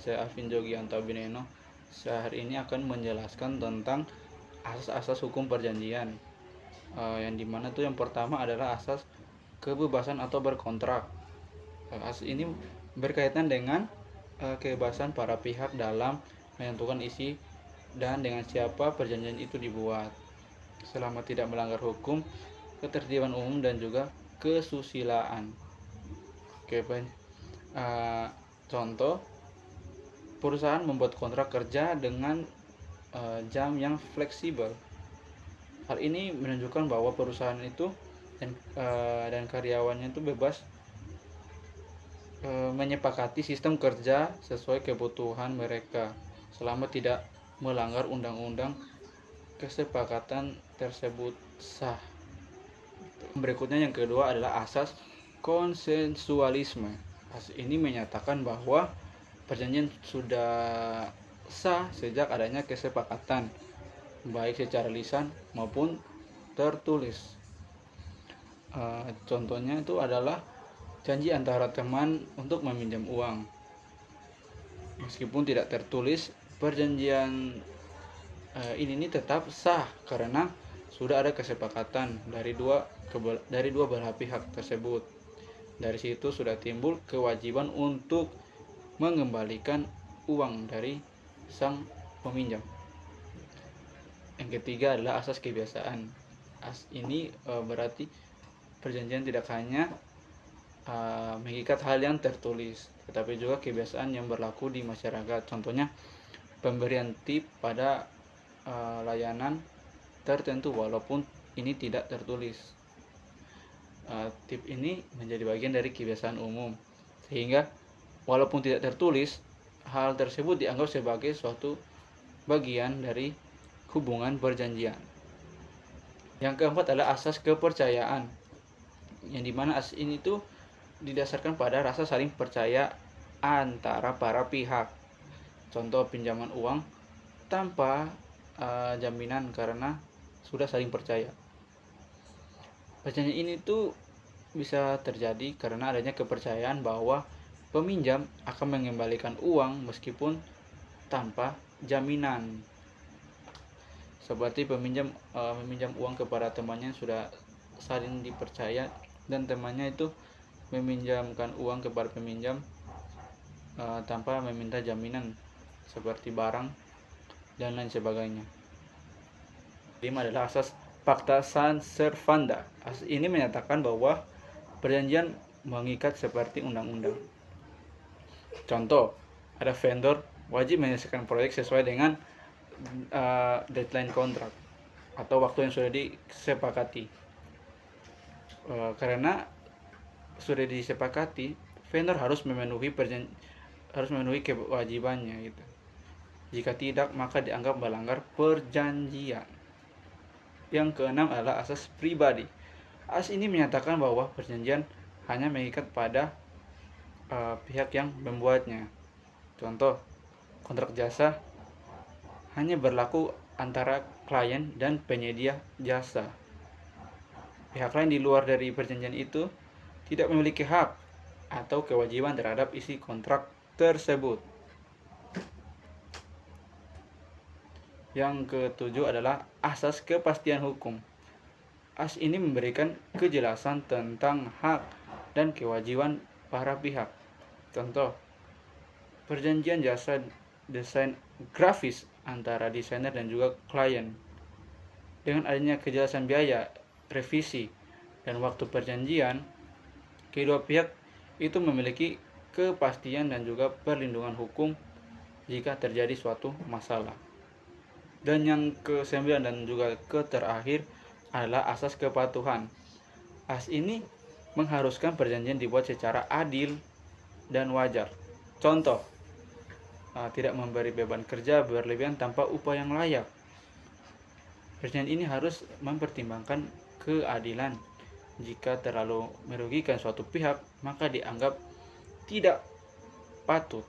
saya Alvin Jogianto Bineno. Saya hari ini akan menjelaskan tentang asas-asas hukum perjanjian. Yang dimana tuh yang pertama adalah asas kebebasan atau berkontrak. Asas ini berkaitan dengan kebebasan para pihak dalam menentukan isi dan dengan siapa perjanjian itu dibuat, selama tidak melanggar hukum, ketertiban umum dan juga kesusilaan. Oke, contoh, perusahaan membuat kontrak kerja dengan jam yang fleksibel. Hal ini menunjukkan bahwa perusahaan itu dan karyawannya itu bebas menyepakati sistem kerja sesuai kebutuhan mereka selama tidak melanggar undang-undang kesepakatan tersebut sah. Berikutnya yang kedua adalah asas konsensualisme. Asas ini menyatakan bahwa perjanjian sudah sah sejak adanya kesepakatan baik secara lisan maupun tertulis. Contohnya itu adalah janji antara teman untuk meminjam uang. Meskipun tidak tertulis, perjanjian ini tetap sah karena sudah ada kesepakatan dari dua belah pihak tersebut. Dari situ sudah timbul kewajiban untuk mengembalikan uang dari sang peminjam. Yang ketiga adalah asas kebiasaan. Asas ini berarti perjanjian tidak hanya mengikat hal yang tertulis, tetapi juga kebiasaan yang berlaku di masyarakat. Contohnya pemberian tip pada layanan tertentu walaupun ini tidak tertulis. Tip ini menjadi bagian dari kebiasaan umum, sehingga walaupun tidak tertulis, hal tersebut dianggap sebagai suatu bagian dari hubungan perjanjian. Yang keempat adalah asas kepercayaan, yang dimana asas ini tuh didasarkan pada rasa saling percaya antara para pihak. Contoh, pinjaman uang tanpa jaminan karena sudah saling percaya. Perjanjian ini tuh bisa terjadi karena adanya kepercayaan bahwa peminjam akan mengembalikan uang meskipun tanpa jaminan. Seperti peminjam meminjam uang kepada temannya sudah saling dipercaya dan temannya itu meminjamkan uang kepada peminjam tanpa meminta jaminan seperti barang dan lain sebagainya. 5 adalah asas Pacta Sunt Servanda. Asas ini menyatakan bahwa perjanjian mengikat seperti undang-undang. Contoh, ada vendor wajib menyelesaikan proyek sesuai dengan deadline kontrak atau waktu yang sudah disepakati. Karena sudah disepakati, vendor harus memenuhi kewajibannya gitu. Jika tidak, maka dianggap melanggar perjanjian. Yang keenam adalah asas pribadi. Asas ini menyatakan bahwa perjanjian hanya mengikat pada pihak yang membuatnya. Contoh, kontrak jasa hanya berlaku antara klien dan penyedia jasa. Pihak lain di luar dari perjanjian itu tidak memiliki hak atau kewajiban terhadap isi kontrak tersebut. Yang ketujuh adalah asas kepastian hukum. Asas ini memberikan kejelasan tentang hak dan kewajiban para pihak. Contoh, perjanjian jasa desain grafis antara desainer dan juga klien. Dengan adanya kejelasan biaya, revisi, dan waktu perjanjian, kedua pihak itu memiliki kepastian dan juga perlindungan hukum jika terjadi suatu masalah. Dan yang ke-9 dan juga terakhir adalah asas kepatuhan. Asas ini mengharuskan perjanjian dibuat secara adil dan wajar. Contoh, tidak memberi beban kerja berlebihan tanpa upah yang layak. Perjanjian ini harus mempertimbangkan keadilan. Jika terlalu merugikan suatu pihak, maka dianggap tidak patut.